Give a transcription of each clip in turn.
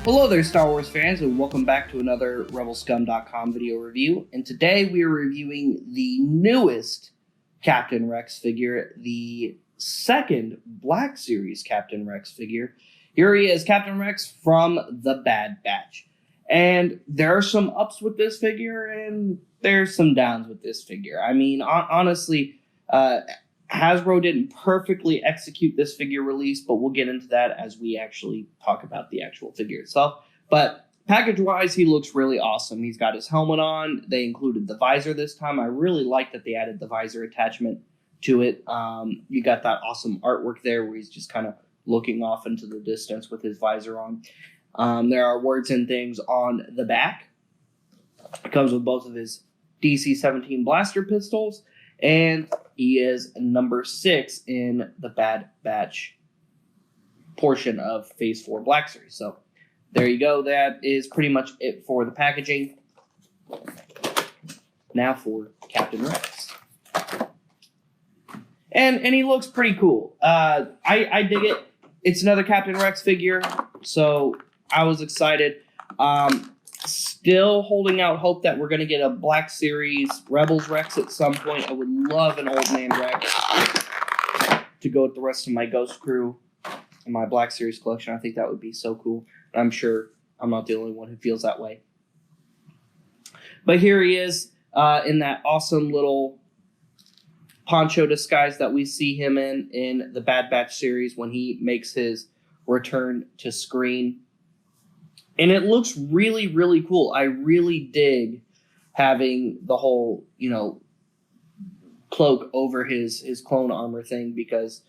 Hello there, Star Wars fans, and welcome back to another RebelScum.com video review. And today we are reviewing the newest Captain Rex figure, the second Black Series Captain Rex figure. Here he is, Captain Rex from the Bad Batch. And there are some ups with this figure, and there's some downs with this figure. I mean, honestly, Hasbro didn't perfectly execute this figure release, but we'll get into that as we actually talk about the actual figure itself. But package-wise, he looks really awesome. He's got his helmet on. They included the visor this time. I really like that they added the visor attachment to it. You got that awesome artwork there where he's just kind of looking off into the distance with his visor on. There are words and things on the back. It comes with both of his DC-17 blaster pistols, and he is number 6 in the Bad Batch portion of Phase 4 Black Series. So there you go. That is pretty much it for the packaging. Now for Captain Rex. And he looks pretty cool. I dig it. It's another Captain Rex figure, so I was excited. Still holding out hope that we're going to get a Black Series Rebels Rex at some point. I would love an Old Man Rex to go with the rest of my Ghost Crew and my Black Series collection. I think that would be so cool. I'm sure I'm not the only one who feels that way. But here he is in that awesome little poncho disguise that we see him in the Bad Batch series when he makes his return to screen. And it looks really, really cool. I really dig having the whole, cloak over his clone armor thing because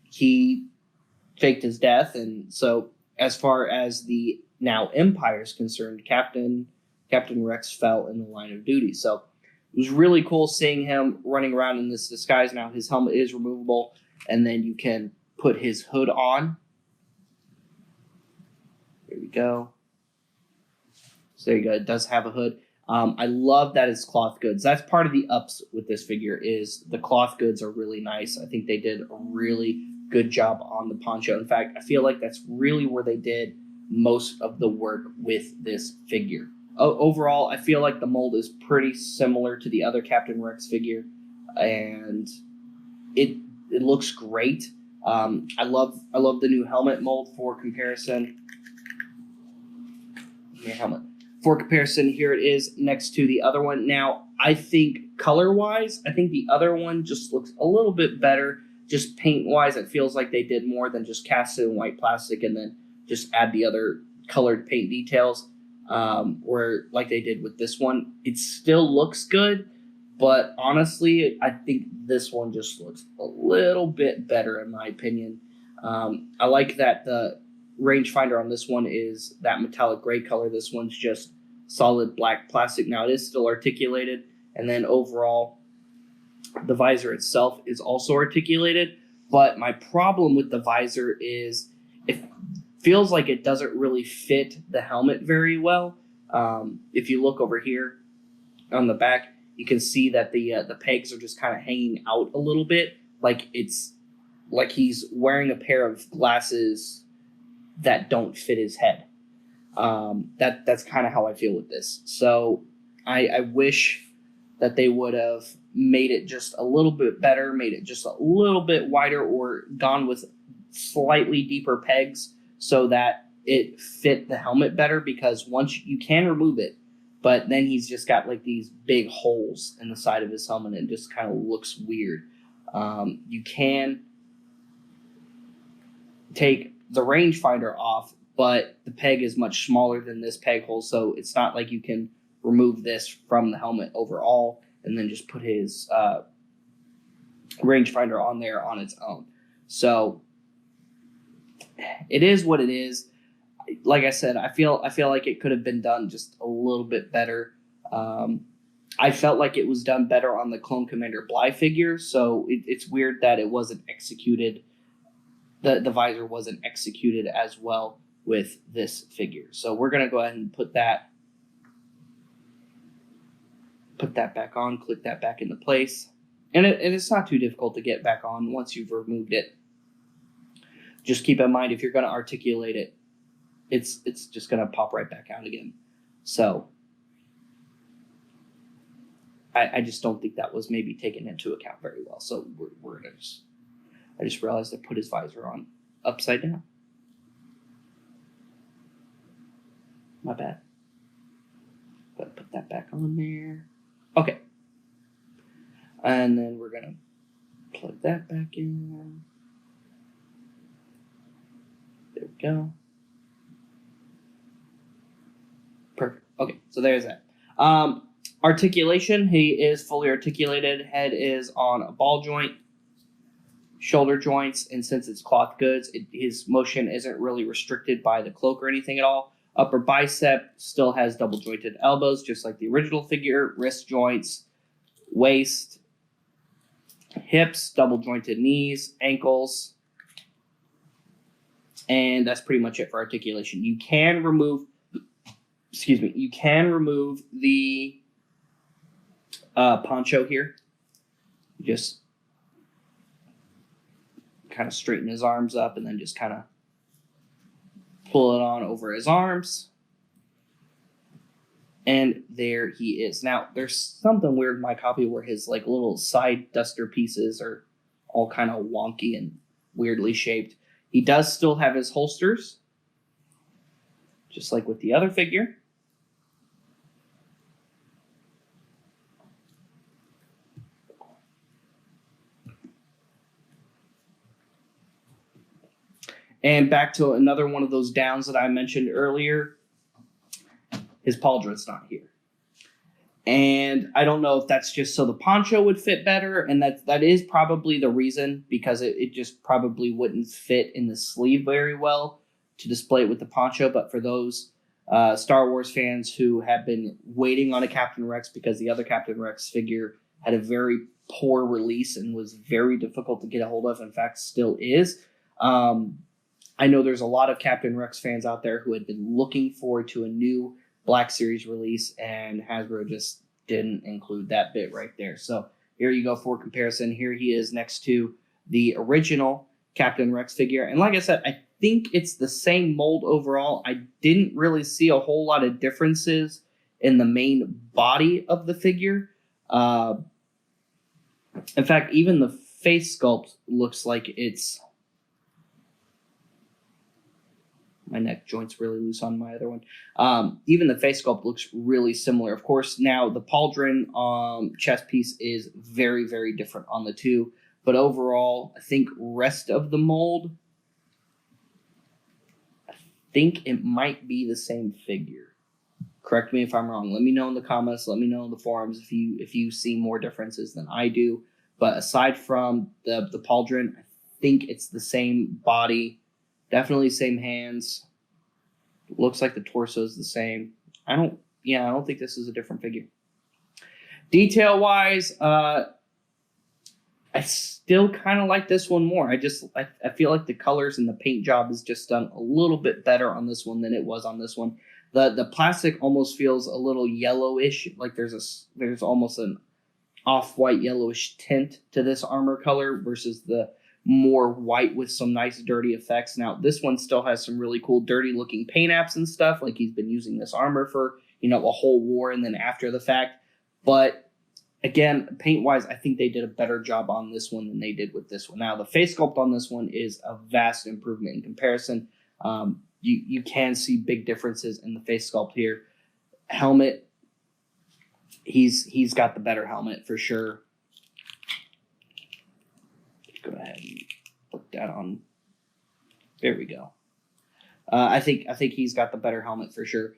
he faked his death. And so as far as the now Empire is concerned, Captain Rex fell in the line of duty. So it was really cool seeing him running around in this disguise. Now his helmet is removable, and then you can put his hood on. There we go. So there you go. It does have a hood. I love that it's cloth goods. That's part of the ups with this figure is the cloth goods are really nice. I think they did a really good job on the poncho. In fact, I feel like that's really where they did most of the work with this figure. Overall, I feel like the mold is pretty similar to the other Captain Rex figure, and it looks great. I love the new helmet mold for comparison. Helmet. For comparison, here it is next to the other one. Now, I think color-wise, I think the other one just looks a little bit better. Just paint-wise, it feels like they did more than just cast it in white plastic and then just add the other colored paint details, or like they did with this one. It still looks good, but honestly, I think this one just looks a little bit better in my opinion. I like that the rangefinder on this one is that metallic gray color. This one's just solid black plastic. Now it is still articulated, and then overall the visor itself is also articulated, but my problem with the visor is it feels like it doesn't really fit the helmet very well. If you look over here on the back, you can see that the pegs are just kind of hanging out a little bit, like it's like he's wearing a pair of glasses that don't fit his head. That's kind of how I feel with this. So I wish that they would have made it just a little bit better, made it just a little bit wider, or gone with slightly deeper pegs so that it fit the helmet better, because once you can remove it, but then he's just got like these big holes in the side of his helmet and it just kind of looks weird. You can take the rangefinder off, but the peg is much smaller than this peg hole, so it's not like you can remove this from the helmet overall and then just put his rangefinder on there on its own. So it is what it is. Like I said, I feel like it could have been done just a little bit better. I felt like it was done better on the Clone Commander Bly figure, so it's weird that it wasn't executed. The visor wasn't executed as well with this figure. So we're going to go ahead and put that back on, click that back into place. And it's not too difficult to get back on once you've removed it. Just keep in mind, if you're going to articulate it, it's just gonna pop right back out again. So I just don't think that was maybe taken into account very well. So we're gonna just, I just realized I put his visor on upside down. My bad. Gotta put that back on there. Okay. And then we're gonna plug that back in. There we go. Perfect. Okay, so there's that. Articulation, he is fully articulated. Head is on a ball joint. Shoulder joints, and since it's cloth goods, his motion isn't really restricted by the cloak or anything at all. Upper bicep still has double jointed elbows, just like the original figure. Wrist joints, waist, hips, double jointed knees, ankles, and that's pretty much it for articulation. You can remove, you can remove the poncho here. Just kind of straighten his arms up and then just kind of pull it on over his arms. And there he is. Now, there's something weird in my copy where his like little side duster pieces are all kind of wonky and weirdly shaped. He does still have his holsters, just like with the other figure. And back to another one of those downs that I mentioned earlier, his pauldron's not here. And I don't know if that's just so the poncho would fit better, and that is probably the reason, because it just probably wouldn't fit in the sleeve very well to display it with the poncho. But for those Star Wars fans who have been waiting on a Captain Rex because the other Captain Rex figure had a very poor release and was very difficult to get a hold of, in fact still is, I know there's a lot of Captain Rex fans out there who had been looking forward to a new Black Series release, and Hasbro just didn't include that bit right there. So here you go for comparison. Here he is next to the original Captain Rex figure. And like I said, I think it's the same mold overall. I didn't really see a whole lot of differences in the main body of the figure. In fact, even the face sculpt looks like it's... My neck joint's really loose on my other one. Even the face sculpt looks really similar. Of course, now the pauldron chest piece is very, very different on the two. But overall, I think rest of the mold, I think it might be the same figure. Correct me if I'm wrong. Let me know in the comments. Let me know in the forums if you see more differences than I do. But aside from the pauldron, I think it's the same body. Definitely same hands. Looks like the torso is the same. I don't think this is a different figure. Detail wise, I still kind of like this one more. I feel like the colors and the paint job is just done a little bit better on this one than it was on this one. The plastic almost feels a little yellowish, like there's almost an off-white yellowish tint to this armor color versus the more white with some nice dirty effects. Now, this one still has some really cool dirty looking paint apps and stuff, like he's been using this armor for, a whole war and then after the fact. But again, paint wise, I think they did a better job on this one than they did with this one. Now, the face sculpt on this one is a vast improvement in comparison. You can see big differences in the face sculpt here. Helmet, he's got the better helmet for sure. Go ahead and put that on. There we go. I think he's got the better helmet for sure.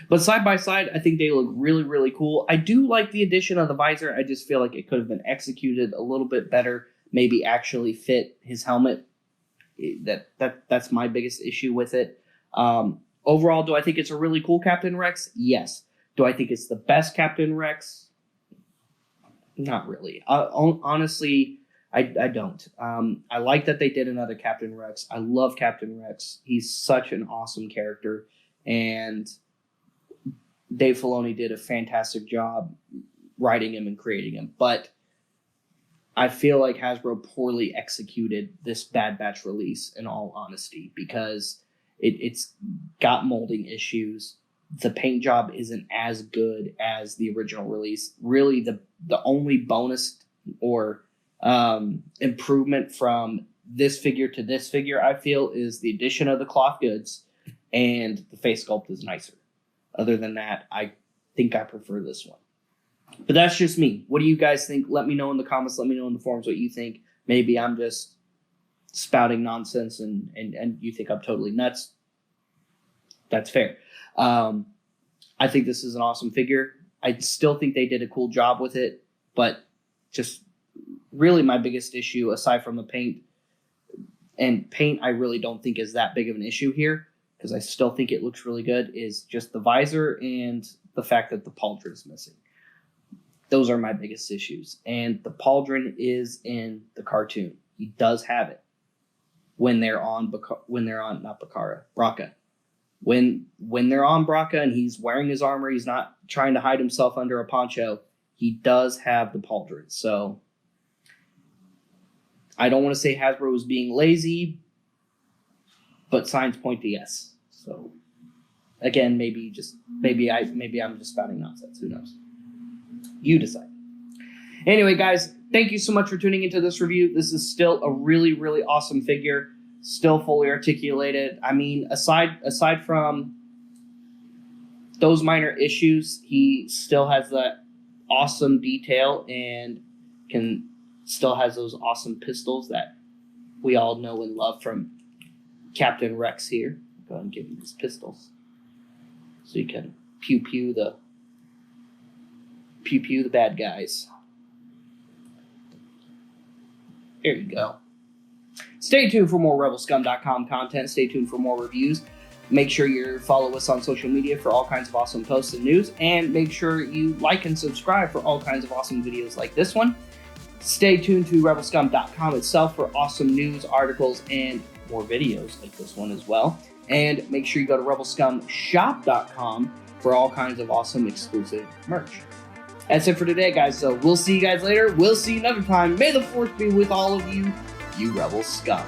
But side by side, I think they look really, really cool. I do like the addition of the visor. I just feel like it could have been executed a little bit better. Maybe actually fit his helmet. That's my biggest issue with it. Overall, do I think it's a really cool Captain Rex? Yes. Do I think it's the best Captain Rex? Not really. Honestly, I don't. I like that they did another Captain Rex. I love Captain Rex. He's such an awesome character. And Dave Filoni did a fantastic job writing him and creating him. But I feel like Hasbro poorly executed this Bad Batch release, in all honesty, because it's got molding issues. The paint job isn't as good as the original release. Really, the only bonus or improvement from this figure to this figure, I feel, is the addition of the cloth goods, and the face sculpt is nicer. Other than that, I think I prefer this one. But that's just me. What do you guys think? Let me know in the comments. Let me know in the forums what you think. Maybe I'm just spouting nonsense and you think I'm totally nuts. That's fair. I think this is an awesome figure. I still think they did a cool job with it, but just really my biggest issue, aside from the paint, and paint I really don't think is that big of an issue here, because I still think it looks really good, is just the visor and the fact that the pauldron is missing. Those are my biggest issues. And the pauldron is in the cartoon. He does have it when they're on not Bakara, Braca. When they're on Braca and he's wearing his armor, he's not trying to hide himself under a poncho, he does have the pauldron. So I don't want to say Hasbro was being lazy, but signs point to yes. So again, maybe I'm just spouting nonsense. Who knows? You decide. Anyway, guys, thank you so much for tuning into this review. This is still a really, really awesome figure. Still fully articulated. I mean, aside from those minor issues, he still has that awesome detail and still has those awesome pistols that we all know and love from Captain Rex here. Go ahead and give him his pistols so you can pew pew the bad guys. There you go. Stay tuned for more RebelScum.com content. Stay tuned for more reviews. Make sure you follow us on social media for all kinds of awesome posts and news. And make sure you like and subscribe for all kinds of awesome videos like this one. Stay tuned to RebelScum.com itself for awesome news, articles, and more videos like this one as well. And make sure you go to RebelScumShop.com for all kinds of awesome exclusive merch. That's it for today, guys. So we'll see you guys later. We'll see you another time. May the force be with all of you, you Rebel Scum.